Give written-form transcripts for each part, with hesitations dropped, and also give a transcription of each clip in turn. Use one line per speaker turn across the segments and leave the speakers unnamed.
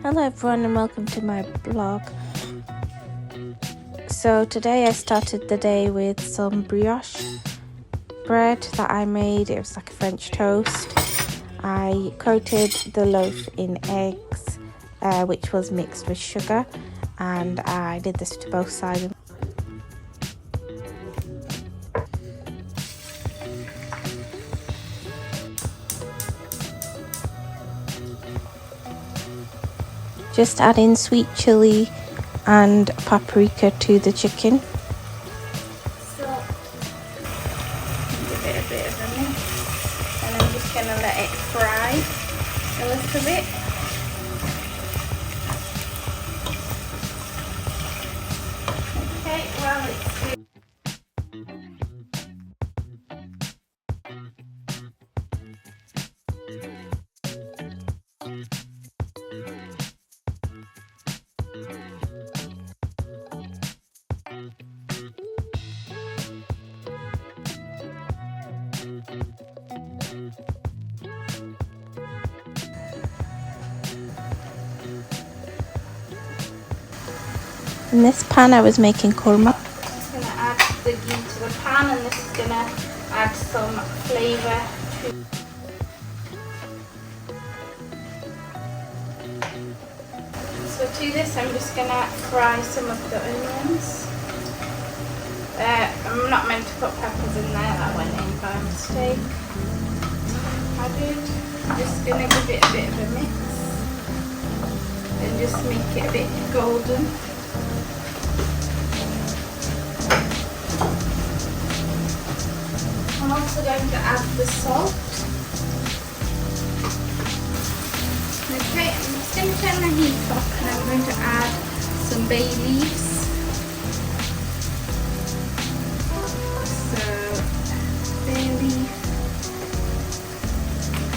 Hello everyone and welcome to my blog. So today I started the day with some brioche bread that I made. It was like a French toast. I coated the loaf in eggs, which was mixed with sugar, and I did this to both sides. Just add in sweet chili and paprika to the chicken. So, give it a bit of a mix, and I'm just going to let it fry a little bit. Okay, well it's in this pan I was making korma. I'm just going to add the ghee to the pan, and this is going to add some flavour to. So to this I'm just going to fry some of the onions. I'm not meant to put peppers in there, that went in by mistake. Added. I'm just going to give it a bit of a mix and just make it a bit golden. I'm also going to add the salt. Okay, I'm just going to turn the heat off and I'm going to add some bay leaves. So, bay leaf,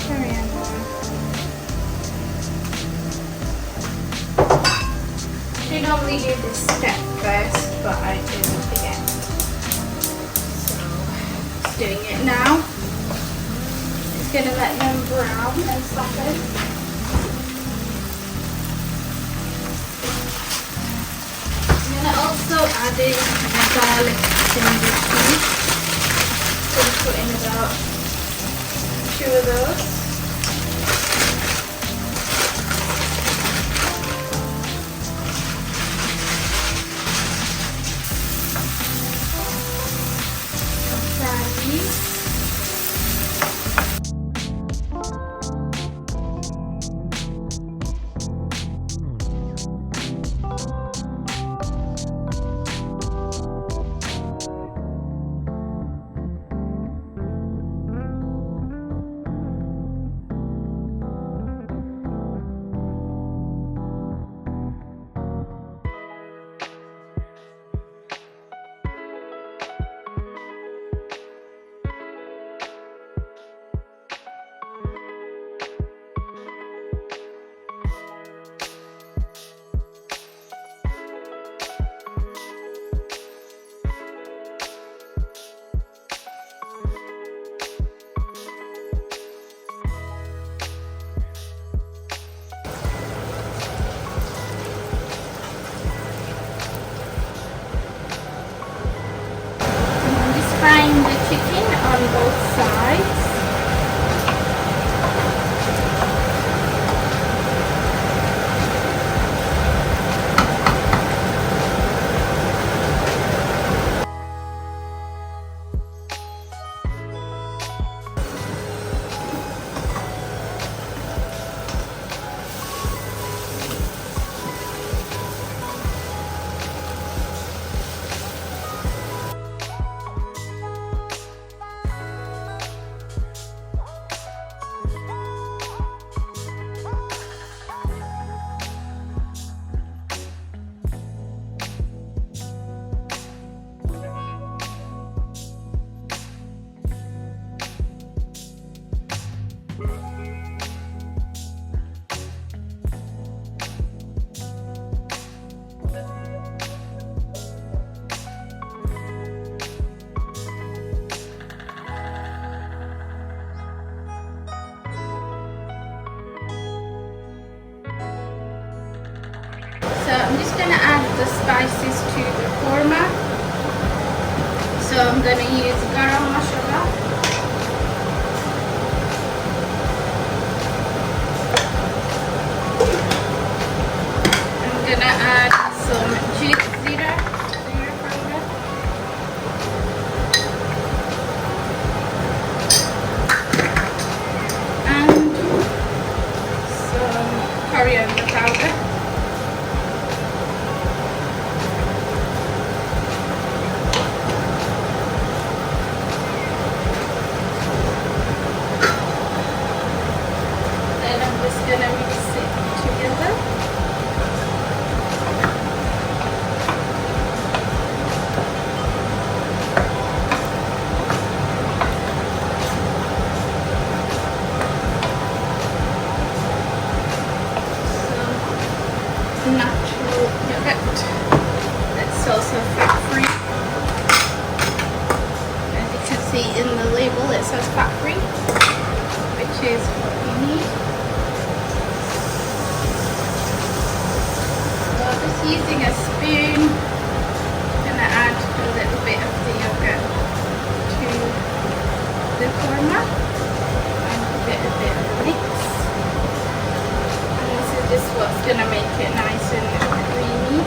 coriander. I normally do this step first, but I didn't forget. Doing it now. Just going to let them brown and soften. I'm going to also add in a garlic ginger tea. Going to put in about 2 of those. the spices to the korma. So I'm going to use garam masala. I'm going to add some zira powder. And some coriander powder. Then I'm just going to mix it together. Natural yogurt. It's also fat free. As you can see in the label, it says fat free, which is what you need. So I'm just using a spoon. I'm going to add a little bit of the yogurt to the korma and give it a bit of a mix. This is just what's going to make it nice and creamy.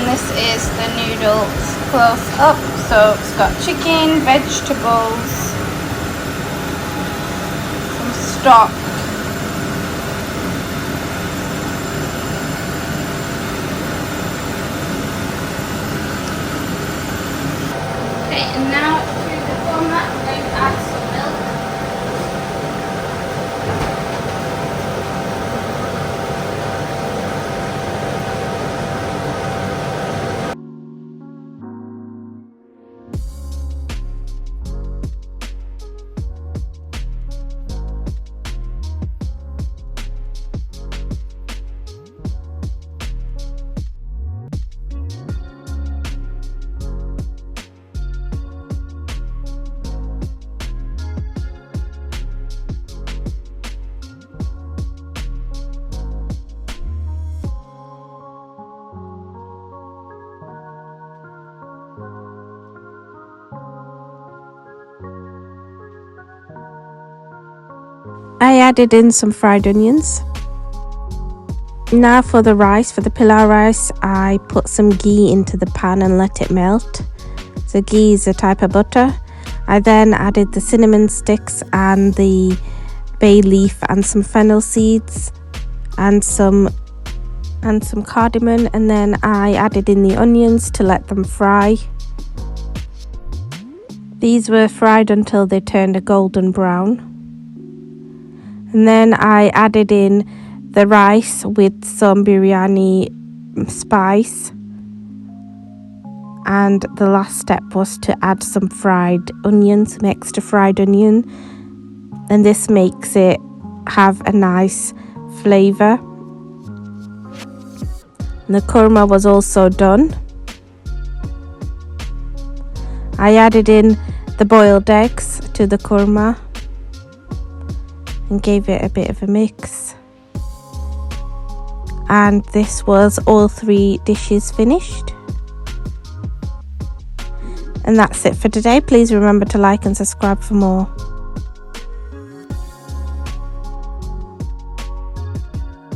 This is the noodles close up, so it's got chicken, vegetables, some stock, okay, and now to the korma I'm going to add some milk. I added in some fried onions. Now for the rice, for the pilau rice, I put some ghee into the pan and let it melt. So ghee is a type of butter. I then added the cinnamon sticks and the bay leaf and some fennel seeds and some cardamom, and then I added in the onions to let them fry. These were fried until they turned a golden brown. And then I added in the rice with some biryani spice. And the last step was to add some fried onion, some extra fried onion. And this makes it have a nice flavour. And the korma was also done. I added in the boiled eggs to the korma and gave it a bit of a mix. And this was all 3 dishes finished. And that's it for today. Please remember to like and subscribe for more.